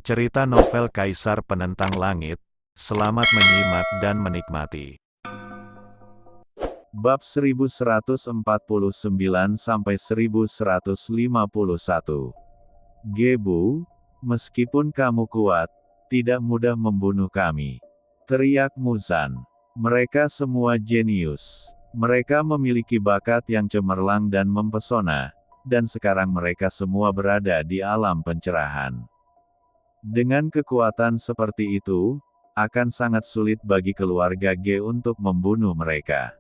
Cerita novel Kaisar Penentang Langit. Selamat menyimak dan menikmati. Bab 1149-1151. Gebu, meskipun kamu kuat, tidak mudah membunuh kami. Teriak Muzan. Mereka semua jenius. Mereka memiliki bakat yang cemerlang dan mempesona, dan sekarang mereka semua berada di alam pencerahan. Dengan kekuatan seperti itu, akan sangat sulit bagi keluarga Ge untuk membunuh mereka.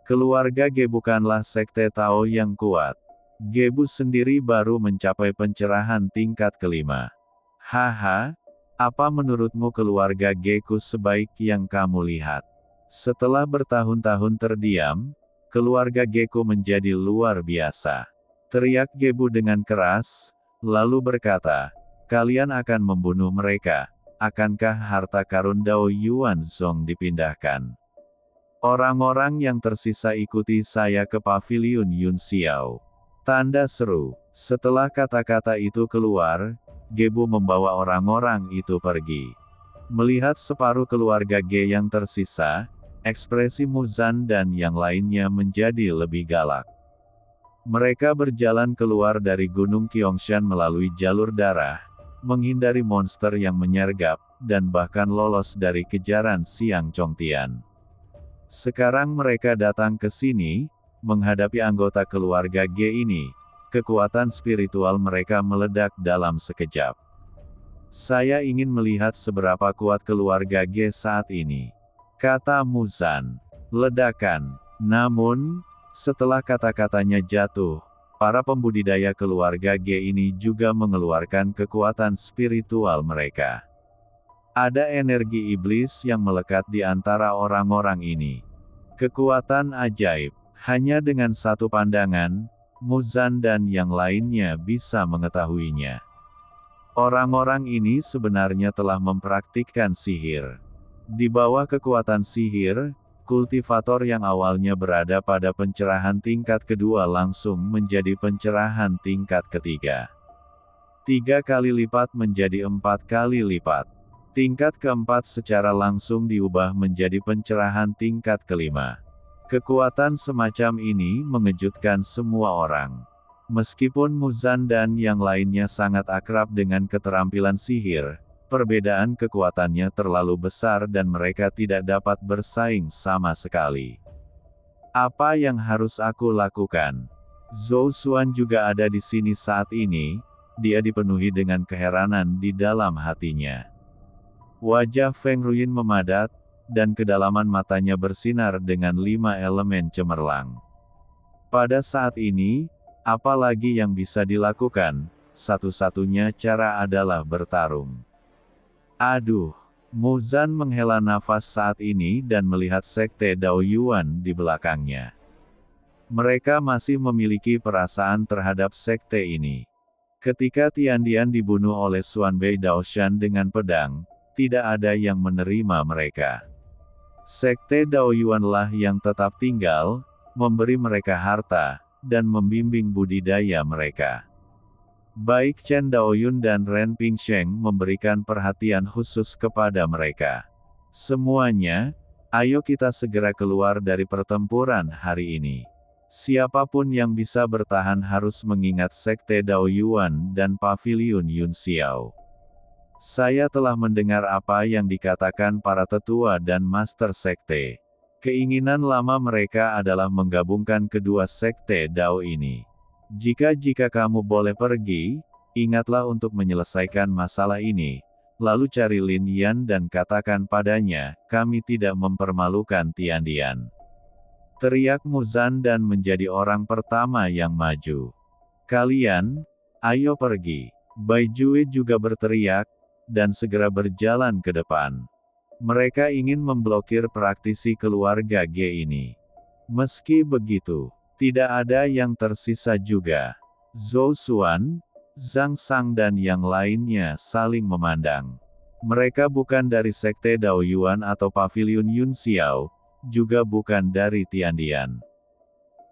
Keluarga Ge bukanlah sekte Tao yang kuat. Gebu sendiri baru mencapai pencerahan tingkat kelima. Haha, apa menurutmu keluarga Geku sebaik yang kamu lihat? Setelah bertahun-tahun terdiam, keluarga Geku menjadi luar biasa. Teriak Gebu dengan keras, lalu berkata, kalian akan membunuh mereka. Akankah harta karun Dao Yuan Zong dipindahkan? Orang-orang yang tersisa ikuti saya ke paviliun Yun Xiao. Tanda seru. Setelah kata-kata itu keluar, Gebu membawa orang-orang itu pergi. Melihat separuh keluarga Ge yang tersisa, ekspresi Muzan dan yang lainnya menjadi lebih galak. Mereka berjalan keluar dari Gunung Qiangshan melalui jalur darah, menghindari monster yang menyergap, dan bahkan lolos dari kejaran Siang Chongtian. Sekarang mereka datang ke sini, menghadapi anggota keluarga Ge ini. Kekuatan spiritual mereka meledak dalam sekejap. Saya ingin melihat seberapa kuat keluarga Ge saat ini, kata Muzan. Ledakan. Namun, setelah kata-katanya jatuh, para pembudidaya keluarga Ge ini juga mengeluarkan kekuatan spiritual mereka. Ada energi iblis yang melekat di antara orang-orang ini. Kekuatan ajaib. Hanya dengan satu pandangan, Muzan dan yang lainnya bisa mengetahuinya. Orang-orang ini sebenarnya telah mempraktikkan sihir. Di bawah kekuatan sihir, kultivator yang awalnya berada pada pencerahan tingkat kedua langsung menjadi pencerahan tingkat ketiga. 3 kali lipat menjadi 4 kali lipat. Tingkat keempat secara langsung diubah menjadi pencerahan tingkat kelima. Kekuatan semacam ini mengejutkan semua orang. Meskipun Muzan dan yang lainnya sangat akrab dengan keterampilan sihir, perbedaan kekuatannya terlalu besar dan mereka tidak dapat bersaing sama sekali. Apa yang harus aku lakukan? Zhou Xuan juga ada di sini saat ini. Dia dipenuhi dengan keheranan di dalam hatinya. Wajah Feng Ruyin memadat, dan kedalaman matanya bersinar dengan 5 elemen cemerlang. Pada saat ini, apa lagi yang bisa dilakukan? Satu-satunya cara adalah bertarung. Aduh, Muzan menghela nafas saat ini dan melihat sekte Dao Yuan di belakangnya. Mereka masih memiliki perasaan terhadap sekte ini. Ketika Tiandian dibunuh oleh Xuanbei Daoshan dengan pedang, tidak ada yang menerima mereka. Sekte Dao Yuan lah yang tetap tinggal, memberi mereka harta, dan membimbing budidaya mereka. Baik Chen Daoyun dan Ren Pingsheng memberikan perhatian khusus kepada mereka. Semuanya, ayo kita segera keluar dari pertempuran hari ini. Siapapun yang bisa bertahan harus mengingat sekte Dao Yuan dan paviliun Yun Xiao. Saya telah mendengar apa yang dikatakan para tetua dan master sekte. Keinginan lama mereka adalah menggabungkan kedua sekte Dao ini. Jika kamu boleh pergi, ingatlah untuk menyelesaikan masalah ini, lalu cari Lin Yan dan katakan padanya, kami tidak mempermalukan Tiandian. Teriak Muzan dan menjadi orang pertama yang maju. Kalian, ayo pergi. Bai Jue juga berteriak, dan segera berjalan ke depan. Mereka ingin memblokir praktisi keluarga Ge ini. Meski begitu, tidak ada yang tersisa juga. Zhou Xuan, Zhang Sang dan yang lainnya saling memandang. Mereka bukan dari sekte Dao Yuan atau paviliun Yun Xiao, juga bukan dari Tiandian.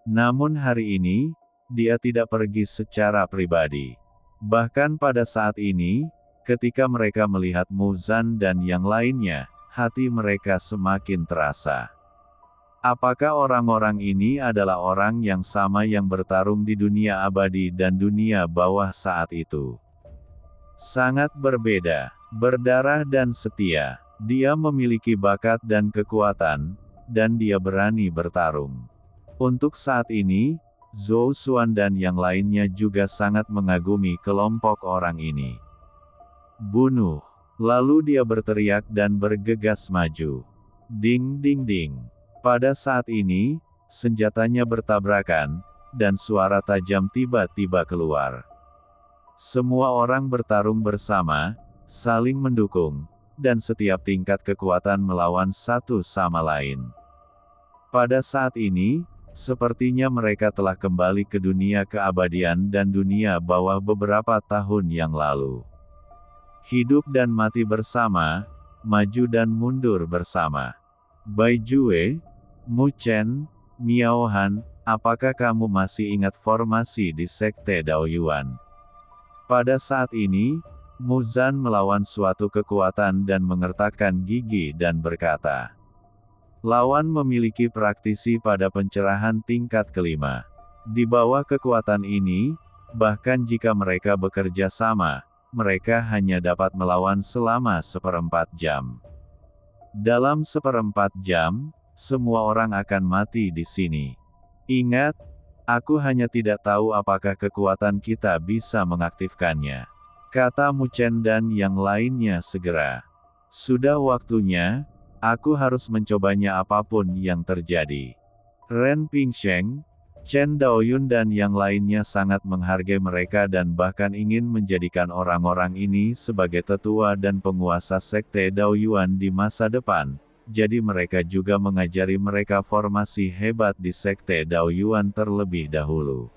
Namun hari ini, dia tidak pergi secara pribadi. Bahkan pada saat ini, Ketika mereka melihat Muzan dan yang lainnya, hati mereka semakin terasa. Apakah orang-orang ini adalah orang yang sama yang bertarung di dunia abadi dan dunia bawah saat itu? Sangat berbeda, berdarah dan setia. Dia memiliki bakat dan kekuatan, dan dia berani bertarung. Untuk saat ini, Zhou Xuan dan yang lainnya juga sangat mengagumi kelompok orang ini. Bunuh! Lalu dia berteriak dan bergegas maju. Ding ding ding. Pada saat ini, senjatanya bertabrakan, dan suara tajam tiba-tiba keluar. Semua orang bertarung bersama, saling mendukung, dan setiap tingkat kekuatan melawan satu sama lain. Pada saat ini, sepertinya mereka telah kembali ke dunia keabadian dan dunia bawah beberapa tahun yang lalu. Hidup dan mati bersama, maju dan mundur bersama. Bai Jue, Mu Chen, Miao Han, apakah kamu masih ingat formasi di Sekte Daoyuan? Pada saat ini, Muzan melawan suatu kekuatan dan mengertakkan gigi dan berkata, lawan memiliki praktisi pada pencerahan tingkat kelima. Di bawah kekuatan ini, bahkan jika mereka bekerja sama, mereka hanya dapat melawan selama 1/4 jam. Dalam 1/4 jam, semua orang akan mati di sini. Ingat, aku hanya tidak tahu apakah kekuatan kita bisa mengaktifkannya. Kata Mu Chen dan yang lainnya segera. Sudah waktunya, aku harus mencobanya apapun yang terjadi. Ren Pingsheng, Chen Daoyun dan yang lainnya sangat menghargai mereka dan bahkan ingin menjadikan orang-orang ini sebagai tetua dan penguasa Sekte Daoyuan di masa depan, jadi mereka juga mengajari mereka formasi hebat di Sekte Daoyuan terlebih dahulu.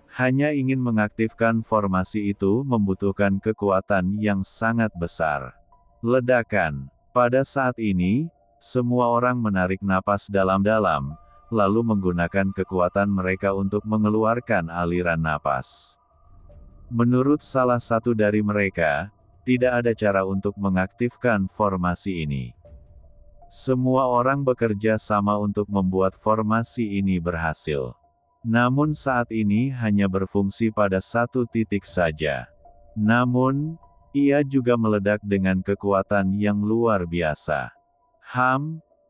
Hanya ingin mengaktifkan formasi itu membutuhkan kekuatan yang sangat besar. Ledakan. Pada saat ini, semua orang menarik napas dalam-dalam, lalu menggunakan kekuatan mereka untuk mengeluarkan aliran napas. Menurut salah satu dari mereka, tidak ada cara untuk mengaktifkan formasi ini. Semua orang bekerja sama untuk membuat formasi ini berhasil. Namun saat ini hanya berfungsi pada satu titik saja. Namun, ia juga meledak dengan kekuatan yang luar biasa.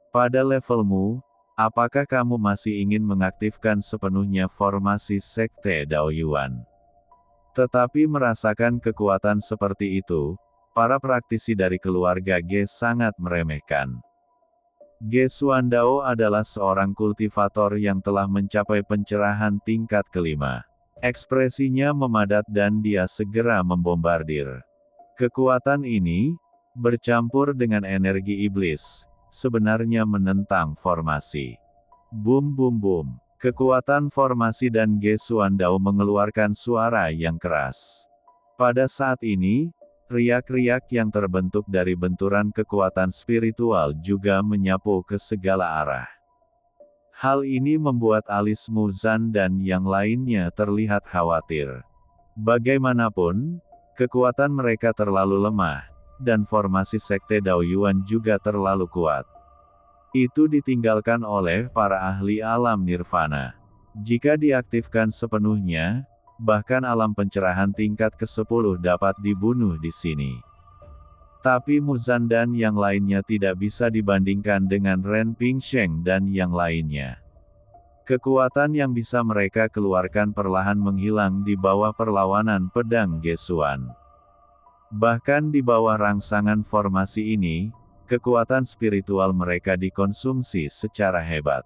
Pada levelmu, apakah kamu masih ingin mengaktifkan sepenuhnya formasi Sekte Daoyuan? Tetapi merasakan kekuatan seperti itu, para praktisi dari keluarga Ge sangat meremehkan. Ge Xuandao adalah seorang kultivator yang telah mencapai pencerahan tingkat kelima. Ekspresinya memadat dan dia segera membombardir. Kekuatan ini, bercampur dengan energi iblis, sebenarnya menentang formasi. Boom boom boom. Kekuatan formasi dan Ge Xuandao mengeluarkan suara yang keras. Pada saat ini, riak-riak yang terbentuk dari benturan kekuatan spiritual juga menyapu ke segala arah. Hal ini membuat alis Muzan dan yang lainnya terlihat khawatir. Bagaimanapun, kekuatan mereka terlalu lemah, dan formasi Sekte Daoyuan juga terlalu kuat. Itu ditinggalkan oleh para ahli alam nirvana. Jika diaktifkan sepenuhnya, bahkan alam pencerahan tingkat ke-10 dapat dibunuh di sini. Tapi Muzan dan yang lainnya tidak bisa dibandingkan dengan Ren Pingsheng dan yang lainnya. Kekuatan yang bisa mereka keluarkan perlahan menghilang di bawah perlawanan pedang Ge Xuan. Bahkan di bawah rangsangan formasi ini, kekuatan spiritual mereka dikonsumsi secara hebat.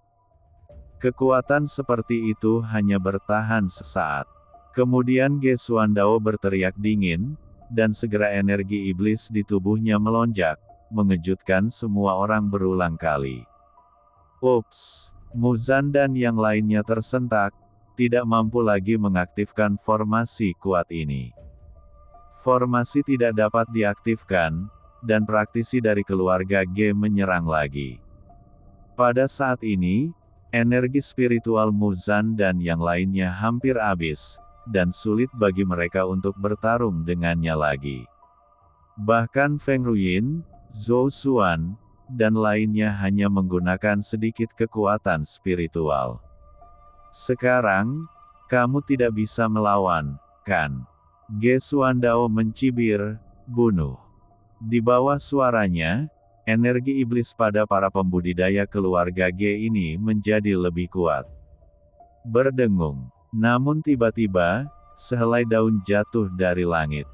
Kekuatan seperti itu hanya bertahan sesaat. Kemudian Ge Xuandao berteriak dingin, dan segera energi iblis di tubuhnya melonjak, mengejutkan semua orang berulang kali. Ups! Muzan dan yang lainnya tersentak, tidak mampu lagi mengaktifkan formasi kuat ini. Formasi tidak dapat diaktifkan, dan praktisi dari keluarga Ge menyerang lagi. Pada saat ini, energi spiritual Muzan dan yang lainnya hampir habis, dan sulit bagi mereka untuk bertarung dengannya lagi. Bahkan Feng Ruyin, Zhou Xuan, dan lainnya hanya menggunakan sedikit kekuatan spiritual. Sekarang, kamu tidak bisa melawan, kan? Ge Xuandao mencibir, bunuh. Di bawah suaranya, energi iblis pada para pembudidaya keluarga Ge ini menjadi lebih kuat. Berdengung. Namun tiba-tiba, sehelai daun jatuh dari langit.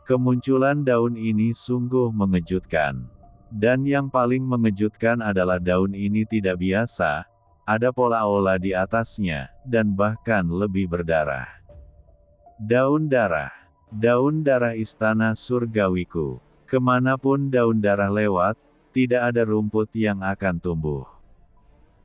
Kemunculan daun ini sungguh mengejutkan. Dan yang paling mengejutkan adalah daun ini tidak biasa, ada pola-olah di atasnya, dan bahkan lebih berdarah. Daun darah istana surgawiku. Kemanapun daun darah lewat, tidak ada rumput yang akan tumbuh.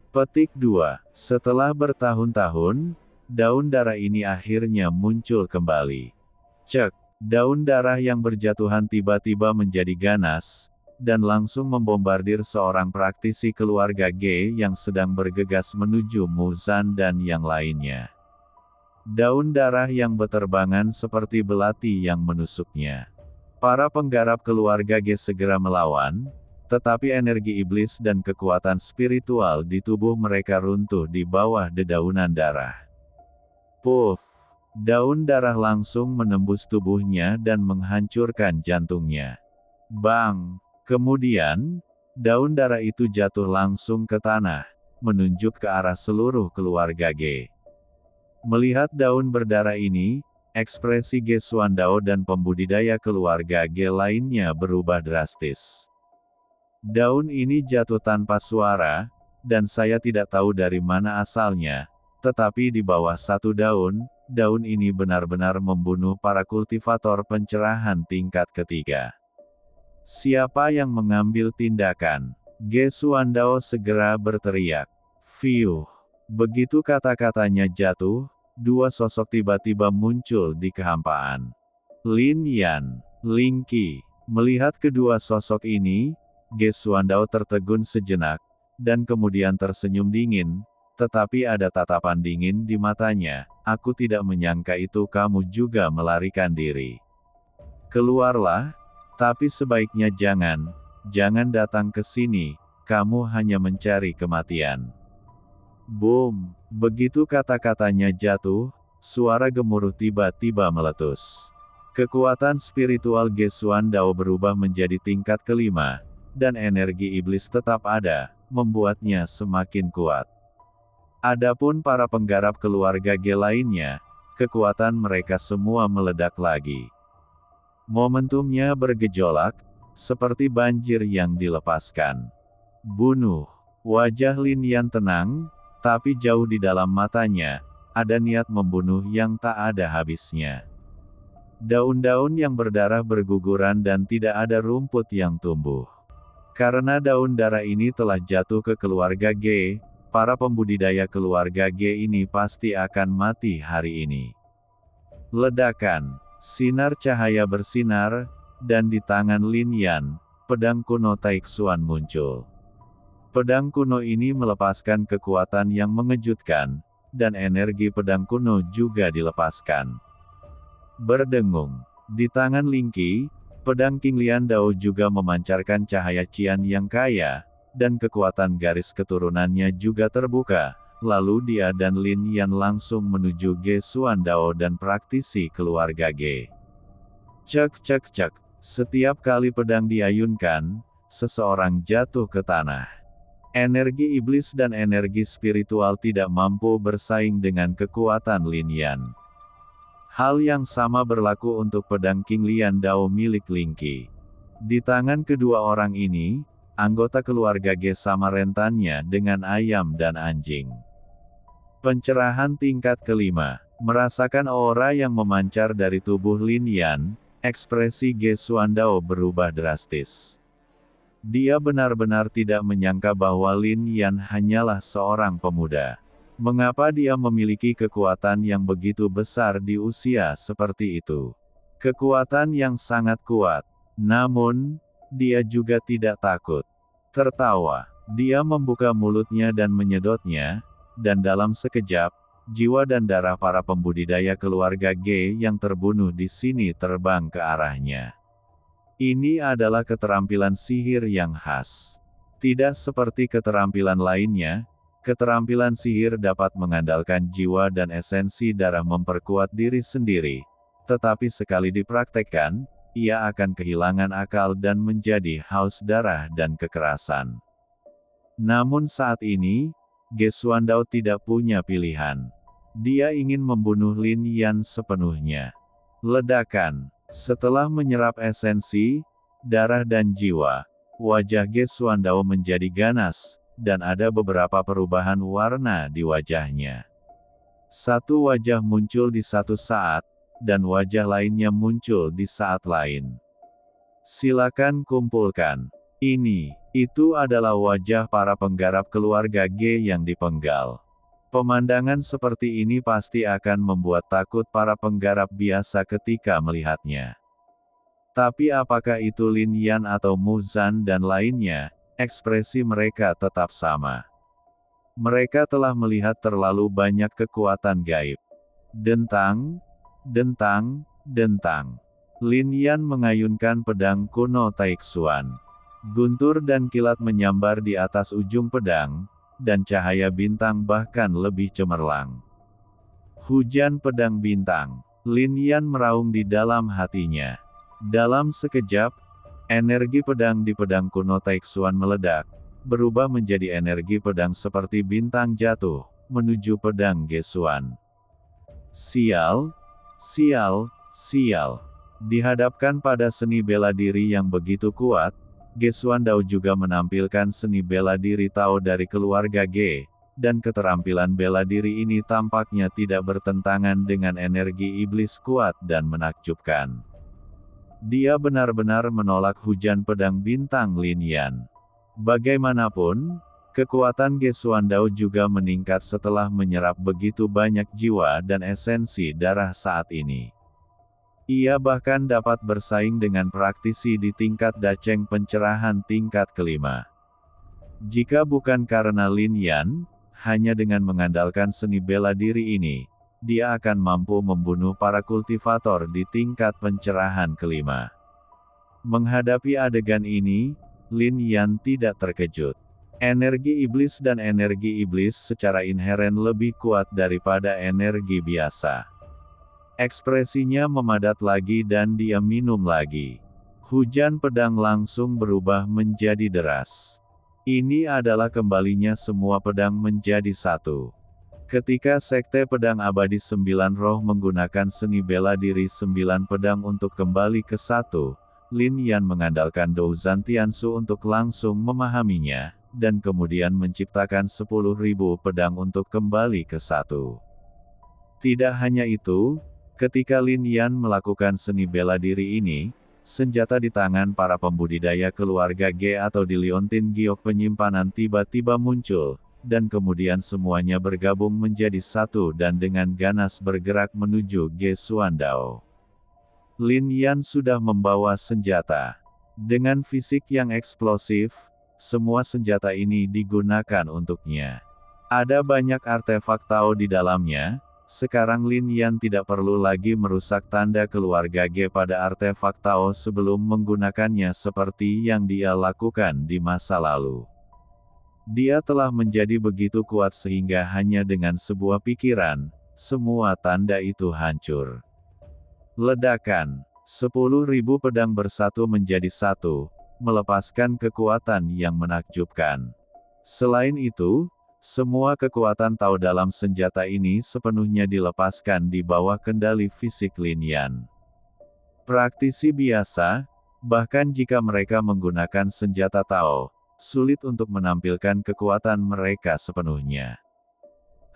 Petik 2. Setelah bertahun-tahun, daun darah ini akhirnya muncul kembali. Cek. Daun darah yang berjatuhan tiba-tiba menjadi ganas, dan langsung membombardir seorang praktisi keluarga Ge yang sedang bergegas menuju Muzan dan yang lainnya. Daun darah yang beterbangan seperti belati yang menusuknya. Para penggarap keluarga Ge segera melawan, tetapi energi iblis dan kekuatan spiritual di tubuh mereka runtuh di bawah dedaunan darah. Puff! Daun darah langsung menembus tubuhnya dan menghancurkan jantungnya. Bang! Kemudian, daun darah itu jatuh langsung ke tanah, menunjuk ke arah seluruh keluarga Ge. Melihat daun berdarah ini, ekspresi Ge Xuandao dan pembudidaya keluarga Ge lainnya berubah drastis. Daun ini jatuh tanpa suara, dan saya tidak tahu dari mana asalnya, tetapi di bawah satu daun ini benar-benar membunuh para kultivator pencerahan tingkat ketiga. Siapa yang mengambil tindakan? Ge Xuandao segera berteriak. Fiuh! Begitu kata-katanya jatuh, dua sosok tiba-tiba muncul di kehampaan. Lin Yan, Ling Qi. Melihat kedua sosok ini, Ge Xuandao tertegun sejenak, dan kemudian tersenyum dingin, tetapi ada tatapan dingin di matanya. Aku tidak menyangka itu kamu juga melarikan diri. Keluarlah, tapi sebaiknya jangan datang ke sini, kamu hanya mencari kematian. Boom! Begitu kata-katanya jatuh, suara gemuruh tiba-tiba meletus. Kekuatan spiritual Ge Xuandao berubah menjadi tingkat kelima, dan energi iblis tetap ada, membuatnya semakin kuat. Adapun para penggarap keluarga Ge lainnya, kekuatan mereka semua meledak lagi. Momentumnya bergejolak, seperti banjir yang dilepaskan. Bunuh! Wajah Lin Yan tenang, tapi jauh di dalam matanya, ada niat membunuh yang tak ada habisnya. Daun-daun yang berdarah berguguran dan tidak ada rumput yang tumbuh. Karena daun darah ini telah jatuh ke keluarga Ge, para pembudidaya keluarga Ge ini pasti akan mati hari ini. Ledakan, sinar cahaya bersinar, dan di tangan Lin Yan, pedang kuno Taixuan muncul. Pedang kuno ini melepaskan kekuatan yang mengejutkan, dan energi pedang kuno juga dilepaskan. Berdengung, di tangan Ling Qi, pedang King Lian Dao juga memancarkan cahaya cian yang kaya, dan kekuatan garis keturunannya juga terbuka, lalu dia dan Lin Yan langsung menuju Ge Xuandao dan praktisi keluarga Ge. Cek cek cek, setiap kali pedang diayunkan, seseorang jatuh ke tanah. Energi iblis dan energi spiritual tidak mampu bersaing dengan kekuatan Lin Yan. Hal yang sama berlaku untuk pedang King Lian Dao milik Ling Qi. Di tangan kedua orang ini, anggota keluarga Ge sama rentannya dengan ayam dan anjing. Pencerahan tingkat kelima. Merasakan aura yang memancar dari tubuh Lin Yan, ekspresi Ge Xuandao berubah drastis. Dia benar-benar tidak menyangka bahwa Lin Yan hanyalah seorang pemuda. Mengapa dia memiliki kekuatan yang begitu besar di usia seperti itu? Kekuatan yang sangat kuat. Namun, dia juga tidak takut. Tertawa, dia membuka mulutnya dan menyedotnya, dan dalam sekejap, jiwa dan darah para pembudidaya keluarga Ge yang terbunuh di sini terbang ke arahnya. Ini adalah keterampilan sihir yang khas. Tidak seperti keterampilan lainnya, keterampilan sihir dapat mengandalkan jiwa dan esensi darah memperkuat diri sendiri. Tetapi sekali dipraktekkan, ia akan kehilangan akal dan menjadi haus darah dan kekerasan. Namun saat ini, Ge Xuandao tidak punya pilihan. Dia ingin membunuh Lin Yan sepenuhnya. Ledakan. Setelah menyerap esensi, darah dan jiwa, wajah Ge Xuandao menjadi ganas, dan ada beberapa perubahan warna di wajahnya. Satu wajah muncul di satu saat, dan wajah lainnya muncul di saat lain. Silakan kumpulkan. Itu adalah wajah para penggarap keluarga Ge yang dipenggal. Pemandangan seperti ini pasti akan membuat takut para penggarap biasa ketika melihatnya. Tapi apakah itu Lin Yan atau Mu Zan dan lainnya, ekspresi mereka tetap sama. Mereka telah melihat terlalu banyak kekuatan gaib. Dentang, dentang, dentang. Lin Yan mengayunkan pedang kuno Taixuan. Guntur dan kilat menyambar di atas ujung pedang, dan cahaya bintang bahkan lebih cemerlang. Hujan pedang bintang. Lin Yan meraung di dalam hatinya. Dalam sekejap, energi pedang di pedang kuno Taixuan meledak, berubah menjadi energi pedang seperti bintang jatuh, menuju pedang Ge Xuan. Sial, sial, sial. Dihadapkan pada seni bela diri yang begitu kuat, Ge Xuandao juga menampilkan seni bela diri Tao dari keluarga Ge, dan keterampilan bela diri ini tampaknya tidak bertentangan dengan energi iblis kuat dan menakjubkan. Dia benar-benar menolak hujan pedang bintang Lin Yan. Bagaimanapun, kekuatan Ge Xuandao juga meningkat setelah menyerap begitu banyak jiwa dan esensi darah saat ini. Ia bahkan dapat bersaing dengan praktisi di tingkat daceng pencerahan tingkat kelima. Jika bukan karena Lin Yan, hanya dengan mengandalkan seni bela diri ini, dia akan mampu membunuh para kultivator di tingkat pencerahan kelima. Menghadapi adegan ini, Lin Yan tidak terkejut. Energi iblis dan energi iblis secara inheren lebih kuat daripada energi biasa. Ekspresinya memadat lagi dan dia minum lagi. Hujan pedang langsung berubah menjadi deras. Ini adalah kembalinya semua pedang menjadi satu. Ketika Sekte Pedang Abadi 9 Roh menggunakan seni bela diri 9 pedang untuk kembali ke satu, Lin Yan mengandalkan Douzan Tiansu untuk langsung memahaminya, dan kemudian menciptakan 10.000 pedang untuk kembali ke satu. Tidak hanya itu, ketika Lin Yan melakukan seni bela diri ini, senjata di tangan para pembudidaya keluarga Ge atau di Liontin Giok penyimpanan tiba-tiba muncul, dan kemudian semuanya bergabung menjadi satu dan dengan ganas bergerak menuju Ge Xuandao. Lin Yan sudah membawa senjata. Dengan fisik yang eksplosif, semua senjata ini digunakan untuknya. Ada banyak artefak Tao di dalamnya. Sekarang Lin Yan tidak perlu lagi merusak tanda keluarga Ge pada artefak Tao sebelum menggunakannya seperti yang dia lakukan di masa lalu. Dia telah menjadi begitu kuat sehingga hanya dengan sebuah pikiran, semua tanda itu hancur. Ledakan. 10.000 pedang bersatu menjadi satu, melepaskan kekuatan yang menakjubkan. Selain itu, semua kekuatan Tao dalam senjata ini sepenuhnya dilepaskan di bawah kendali fisik Lin Yan. Praktisi biasa, bahkan jika mereka menggunakan senjata Tao, sulit untuk menampilkan kekuatan mereka sepenuhnya.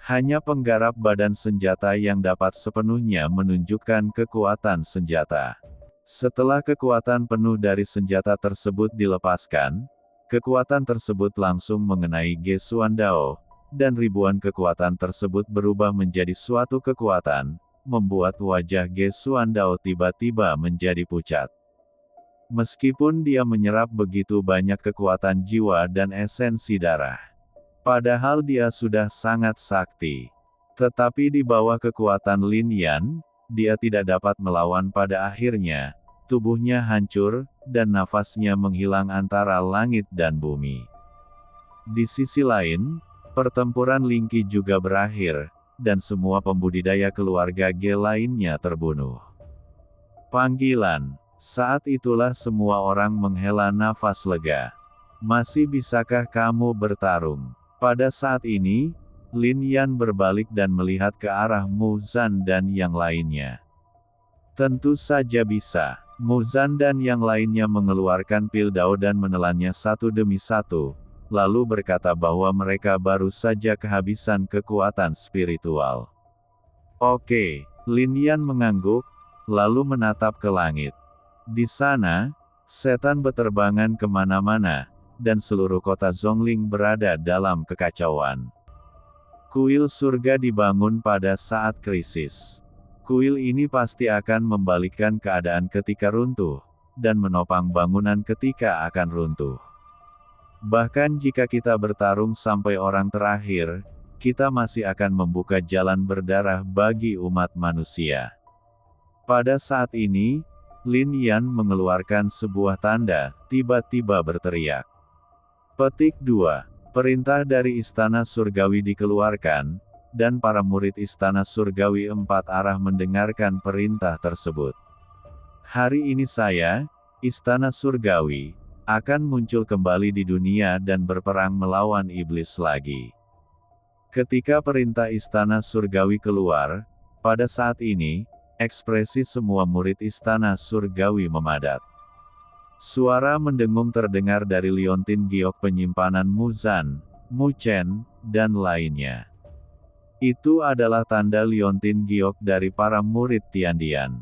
Hanya penggarap badan senjata yang dapat sepenuhnya menunjukkan kekuatan senjata. Setelah kekuatan penuh dari senjata tersebut dilepaskan, kekuatan tersebut langsung mengenai Ge Xuandao, dan ribuan kekuatan tersebut berubah menjadi suatu kekuatan, membuat wajah Ge Xuandao tiba-tiba menjadi pucat. Meskipun dia menyerap begitu banyak kekuatan jiwa dan esensi darah. Padahal dia sudah sangat sakti. Tetapi di bawah kekuatan Lin Yan, dia tidak dapat melawan pada akhirnya, tubuhnya hancur, dan nafasnya menghilang antara langit dan bumi. Di sisi lain, pertempuran Lingqi juga berakhir, dan semua pembudidaya keluarga Ge lainnya terbunuh. Panggilan. Saat itulah semua orang menghela nafas lega. Masih bisakah kamu bertarung? Pada saat ini, Lin Yan berbalik dan melihat ke arah Mu Zan dan yang lainnya. Tentu saja bisa. Mu Zan dan yang lainnya mengeluarkan pil dao dan menelannya satu demi satu, lalu berkata bahwa mereka baru saja kehabisan kekuatan spiritual. Oke, Lin Yan mengangguk, lalu menatap ke langit. Di sana, setan beterbangan kemana-mana, dan seluruh kota Zhongling berada dalam kekacauan. Kuil surga dibangun pada saat krisis. Kuil ini pasti akan membalikkan keadaan ketika runtuh, dan menopang bangunan ketika akan runtuh. Bahkan jika kita bertarung sampai orang terakhir, kita masih akan membuka jalan berdarah bagi umat manusia. Pada saat ini, Lin Yan mengeluarkan sebuah tanda, tiba-tiba berteriak. Petik 2. Perintah dari Istana Surgawi dikeluarkan, dan para murid Istana Surgawi 4 arah mendengarkan perintah tersebut. Hari ini saya, Istana Surgawi, akan muncul kembali di dunia dan berperang melawan iblis lagi. Ketika perintah Istana Surgawi keluar, pada saat ini, ekspresi semua murid Istana Surgawi memadat. Suara mendengung terdengar dari liontin giok penyimpanan Mu Zan, Mu Chen, dan lainnya. Itu adalah tanda liontin giok dari para murid Tiandian.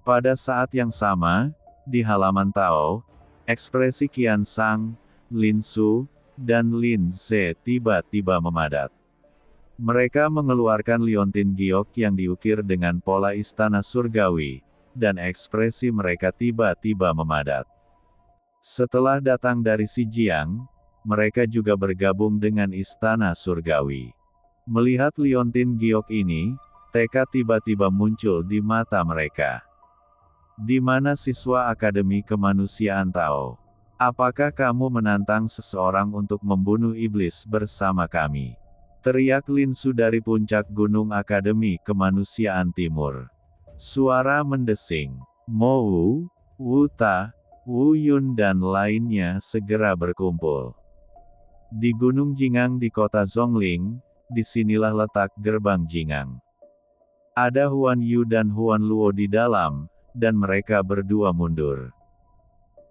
Pada saat yang sama, di halaman Tao, ekspresi Qian Sang, Lin Su, dan Lin Ze tiba-tiba memadat. Mereka mengeluarkan liontin giok yang diukir dengan pola Istana Surgawi, dan ekspresi mereka tiba-tiba memadat. Setelah datang dari Xinjiang, mereka juga bergabung dengan Istana Surgawi. Melihat liontin giok ini, tekad tiba-tiba muncul di mata mereka. Di mana siswa Akademi Kemanusiaan Tao? Apakah kamu menantang seseorang untuk membunuh iblis bersama kami? Teriak Lin Su dari puncak gunung Akademi Kemanusiaan Timur. Suara mendesing. Mo Wu, Wu Ta, Wu Yun dan lainnya segera berkumpul. Di Gunung Jingang di kota Zhongling, disinilah letak gerbang Jingang. Ada Huan Yu dan Huan Luo di dalam, dan mereka berdua mundur.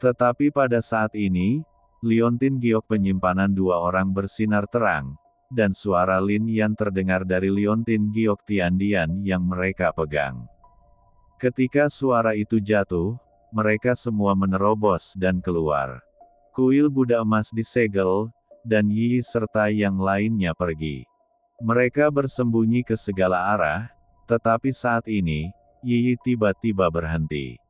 Tetapi pada saat ini, liontin giok penyimpanan dua orang bersinar terang, dan suara Lin Yan terdengar dari liontin giok Tiandian yang mereka pegang. Ketika suara itu jatuh, mereka semua menerobos dan keluar. Kuil Buddha emas disegel, dan Yi serta yang lainnya pergi. Mereka bersembunyi ke segala arah, tetapi saat ini, Yi tiba-tiba berhenti.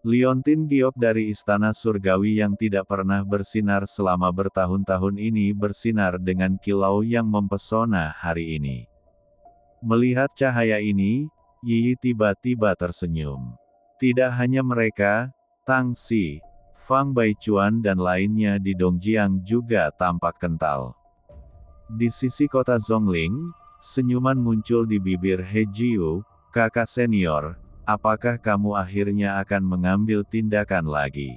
Liontin giok dari Istana Surgawi yang tidak pernah bersinar selama bertahun-tahun ini bersinar dengan kilau yang mempesona hari ini. Melihat cahaya ini, Yi tiba-tiba tersenyum. Tidak hanya mereka, Tang Xi, Fang Baichuan dan lainnya di Dongjiang juga tampak kental. Di sisi kota Zhongling, senyuman muncul di bibir He Jiu, kakak senior. Apakah kamu akhirnya akan mengambil tindakan lagi?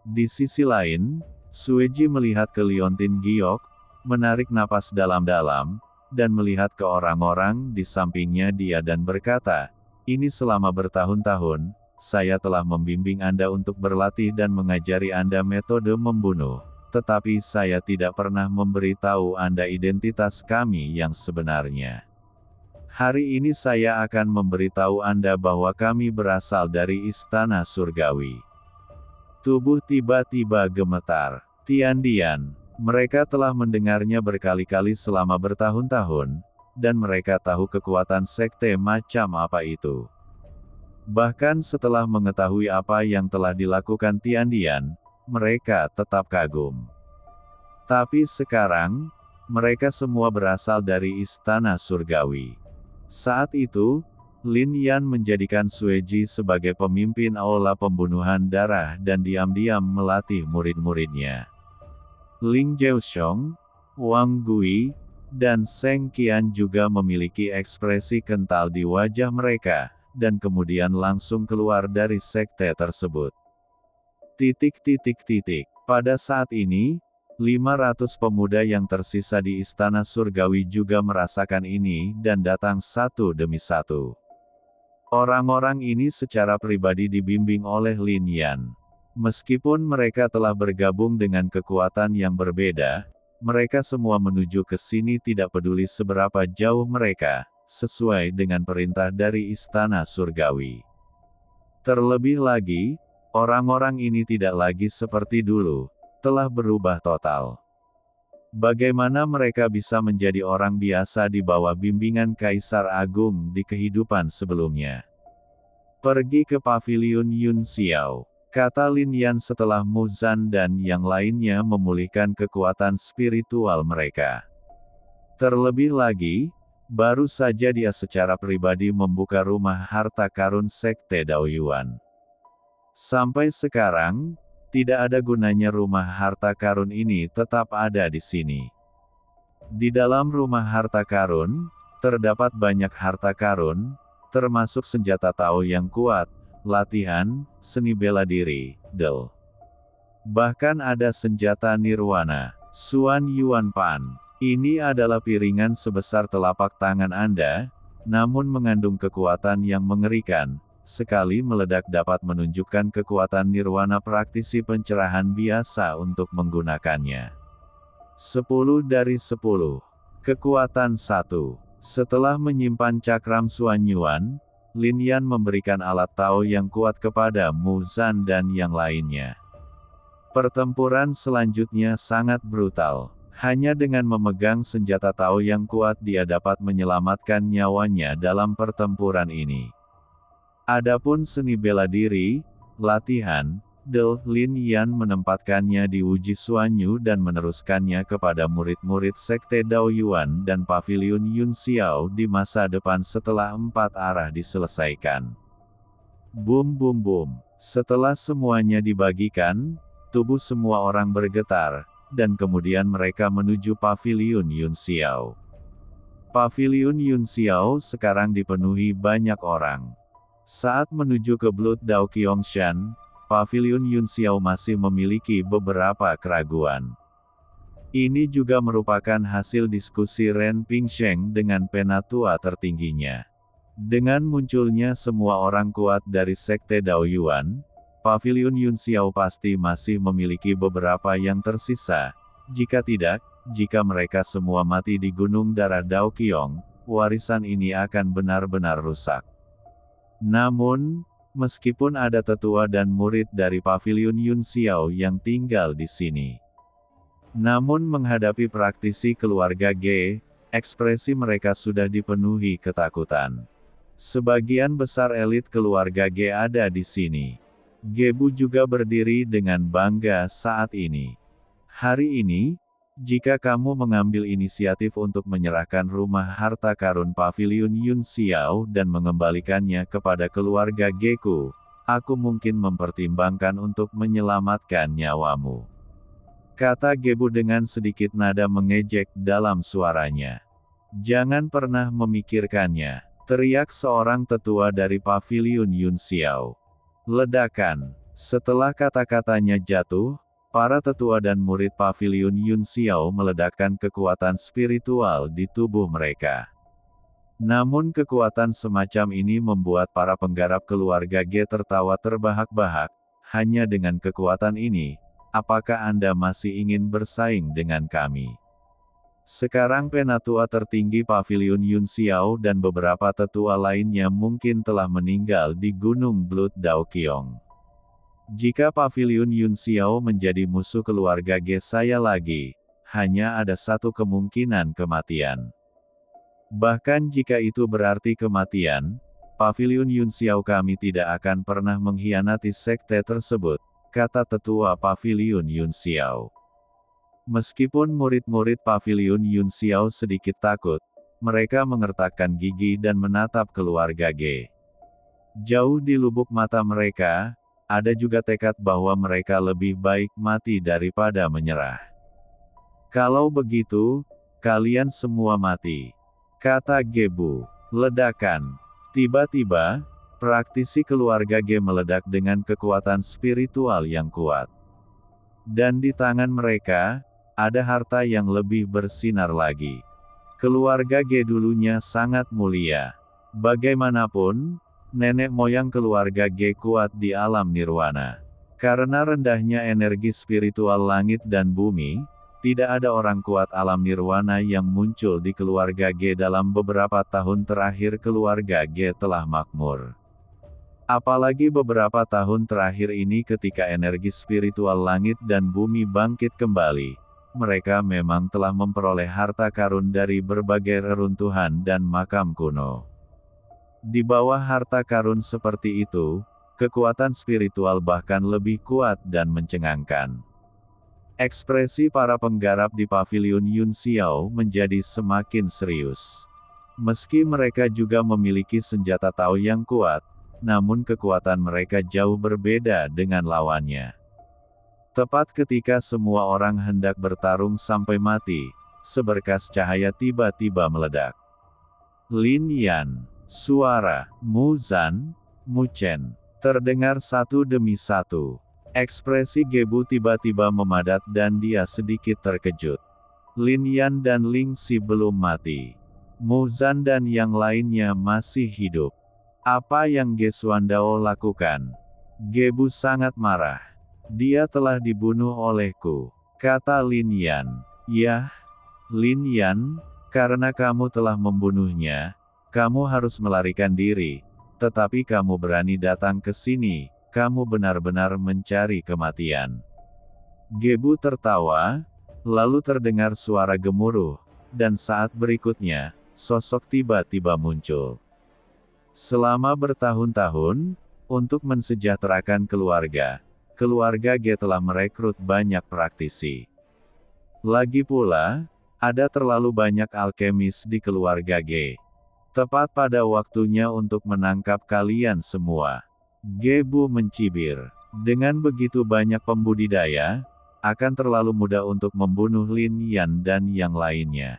Di sisi lain, Sueji melihat ke liontin giok, menarik napas dalam-dalam, dan melihat ke orang-orang di sampingnya dia dan berkata, ini selama bertahun-tahun, saya telah membimbing Anda untuk berlatih dan mengajari Anda metode membunuh, tetapi saya tidak pernah memberitahu Anda identitas kami yang sebenarnya. Hari ini saya akan memberitahu Anda bahwa kami berasal dari Istana Surgawi. Tubuh tiba-tiba gemetar. Tiandian, mereka telah mendengarnya berkali-kali selama bertahun-tahun, dan mereka tahu kekuatan sekte macam apa itu. Bahkan setelah mengetahui apa yang telah dilakukan Tiandian, mereka tetap kagum. Tapi sekarang, mereka semua berasal dari Istana Surgawi. Saat itu, Lin Yan menjadikan Sueji sebagai pemimpin aula pembunuhan darah dan diam-diam melatih murid-muridnya. Ling Zhaoxiong, Wang Gui, dan Seng Qian juga memiliki ekspresi kental di wajah mereka, dan kemudian langsung keluar dari sekte tersebut. Pada saat ini, 500 pemuda yang tersisa di Istana Surgawi juga merasakan ini dan datang satu demi satu. Orang-orang ini secara pribadi dibimbing oleh Lin Yan. Meskipun mereka telah bergabung dengan kekuatan yang berbeda, mereka semua menuju ke sini tidak peduli seberapa jauh mereka, sesuai dengan perintah dari Istana Surgawi. Terlebih lagi, orang-orang ini tidak lagi seperti dulu, telah berubah total. Bagaimana mereka bisa menjadi orang biasa di bawah bimbingan Kaisar Agung di kehidupan sebelumnya? Pergi ke paviliun Yun Xiao, kata Lin Yan setelah Muzan dan yang lainnya memulihkan kekuatan spiritual mereka. Terlebih lagi, baru saja dia secara pribadi membuka rumah harta karun Sekte Daoyuan. Sampai sekarang, tidak ada gunanya rumah harta karun ini tetap ada di sini. Di dalam rumah harta karun, terdapat banyak harta karun, termasuk senjata Tao yang kuat, latihan, seni bela diri, del. Bahkan ada senjata nirwana, Xuan Yuan Pan. Ini adalah piringan sebesar telapak tangan Anda, namun mengandung kekuatan yang mengerikan. Sekali meledak dapat menunjukkan kekuatan nirwana praktisi pencerahan biasa untuk menggunakannya. 10 dari 10. Kekuatan 1. Setelah menyimpan cakram Xuan Yuan, Lin Yan memberikan alat Tao yang kuat kepada Muzan dan yang lainnya. Pertempuran selanjutnya sangat brutal. Hanya dengan memegang senjata Tao yang kuat dia dapat menyelamatkan nyawanya dalam pertempuran ini. Adapun seni bela diri, latihan, del, Lin Yan menempatkannya di Wuji Xuanyu dan meneruskannya kepada murid-murid Sekte Daoyuan dan Paviliun Yun Xiao di masa depan setelah 4 arah diselesaikan. Bum bum bum. Setelah semuanya dibagikan, tubuh semua orang bergetar, dan kemudian mereka menuju Paviliun Yun Xiao. Paviliun Yun Xiao sekarang dipenuhi banyak orang. Saat menuju ke Blood Dao Qiangshan, Paviliun Yun Xiao masih memiliki beberapa keraguan. Ini juga merupakan hasil diskusi Ren Pingsheng dengan penatua tertingginya. Dengan munculnya semua orang kuat dari Sekte Daoyuan, Paviliun Yun Xiao pasti masih memiliki beberapa yang tersisa. Jika tidak, jika mereka semua mati di Gunung Darah Dao Qiong, warisan ini akan benar-benar rusak. Namun, meskipun ada tetua dan murid dari Paviliun Yun Xiao yang tinggal di sini, namun menghadapi praktisi keluarga Ge, ekspresi mereka sudah dipenuhi ketakutan. Sebagian besar elit keluarga Ge ada di sini. Gebu juga berdiri dengan bangga saat ini. Hari ini, jika kamu mengambil inisiatif untuk menyerahkan rumah harta karun Paviliun Yun Xiao dan mengembalikannya kepada keluarga Geku, aku mungkin mempertimbangkan untuk menyelamatkan nyawamu. Kata Gebu dengan sedikit nada mengejek dalam suaranya. Jangan pernah memikirkannya, teriak seorang tetua dari Paviliun Yun Xiao. Ledakan. Setelah kata-katanya jatuh, para tetua dan murid Paviliun Yun Xiao meledakkan kekuatan spiritual di tubuh mereka. Namun kekuatan semacam ini membuat para penggarap keluarga Ge tertawa terbahak-bahak. Hanya dengan kekuatan ini, apakah Anda masih ingin bersaing dengan kami? Sekarang penatua tertinggi Paviliun Yun Xiao dan beberapa tetua lainnya mungkin telah meninggal di Gunung Blood Dao Qiong. Jika Paviliun Yun Xiao menjadi musuh keluarga Ge saya lagi, hanya ada satu kemungkinan kematian. Bahkan jika itu berarti kematian, Paviliun Yun Xiao kami tidak akan pernah mengkhianati sekte tersebut, kata tetua Paviliun Yun Xiao. Meskipun murid-murid Paviliun Yun Xiao sedikit takut, mereka mengertakkan gigi dan menatap keluarga Ge. Jauh di lubuk mata mereka, ada juga tekad bahwa mereka lebih baik mati daripada menyerah. Kalau begitu, kalian semua mati, kata Gebu. Ledakan. Tiba-tiba, praktisi keluarga Ge meledak dengan kekuatan spiritual yang kuat. Dan di tangan mereka, ada harta yang lebih bersinar lagi. Keluarga Ge dulunya sangat mulia. Bagaimanapun, nenek moyang keluarga Ge kuat di alam nirwana. Karena rendahnya energi spiritual langit dan bumi, tidak ada orang kuat alam nirwana yang muncul di keluarga Ge dalam beberapa tahun terakhir keluarga Ge telah makmur. Apalagi beberapa tahun terakhir ini ketika energi spiritual langit dan bumi bangkit kembali, mereka memang telah memperoleh harta karun dari berbagai reruntuhan dan makam kuno. Di bawah harta karun seperti itu, kekuatan spiritual bahkan lebih kuat dan mencengangkan. Ekspresi para penggarap di paviliun Yun Xiao menjadi semakin serius. Meski mereka juga memiliki senjata Tao yang kuat, namun kekuatan mereka jauh berbeda dengan lawannya. Tepat ketika semua orang hendak bertarung sampai mati, seberkas cahaya tiba-tiba meledak. Lin Yan, suara, Mu Zan, Mu Chen, terdengar satu demi satu. Ekspresi Gebu tiba-tiba memadat dan dia sedikit terkejut. Lin Yan dan Ling Xi belum mati. Mu Zan dan yang lainnya masih hidup. Apa yang Ge Xuandao lakukan? Gebu sangat marah. Dia telah dibunuh olehku, kata Lin Yan. Yah, Lin Yan, karena kamu telah membunuhnya, kamu harus melarikan diri, tetapi kamu berani datang ke sini. Kamu benar-benar mencari kematian. Gebu tertawa, lalu terdengar suara gemuruh, dan saat berikutnya, sosok tiba-tiba muncul. Selama bertahun-tahun, untuk mensejahterakan keluarga Ge telah merekrut banyak praktisi. Lagi pula, ada terlalu banyak alkemis di keluarga Ge. Tepat pada waktunya untuk menangkap kalian semua. Gebu mencibir. Dengan begitu banyak pembudidaya, akan terlalu mudah untuk membunuh Lin Yan dan yang lainnya.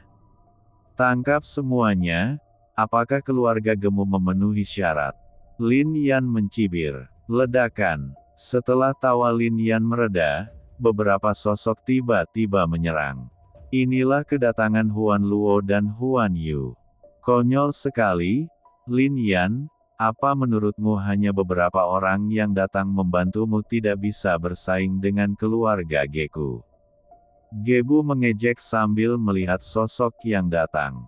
Tangkap semuanya, apakah keluarga Gemu memenuhi syarat? Lin Yan mencibir. Ledakan. Setelah tawa Lin Yan mereda, beberapa sosok tiba-tiba menyerang. Inilah kedatangan Huan Luo dan Huan Yu. Konyol sekali, Lin Yan. Apa menurutmu hanya beberapa orang yang datang membantumu tidak bisa bersaing dengan keluarga Geku? Gebu mengejek sambil melihat sosok yang datang.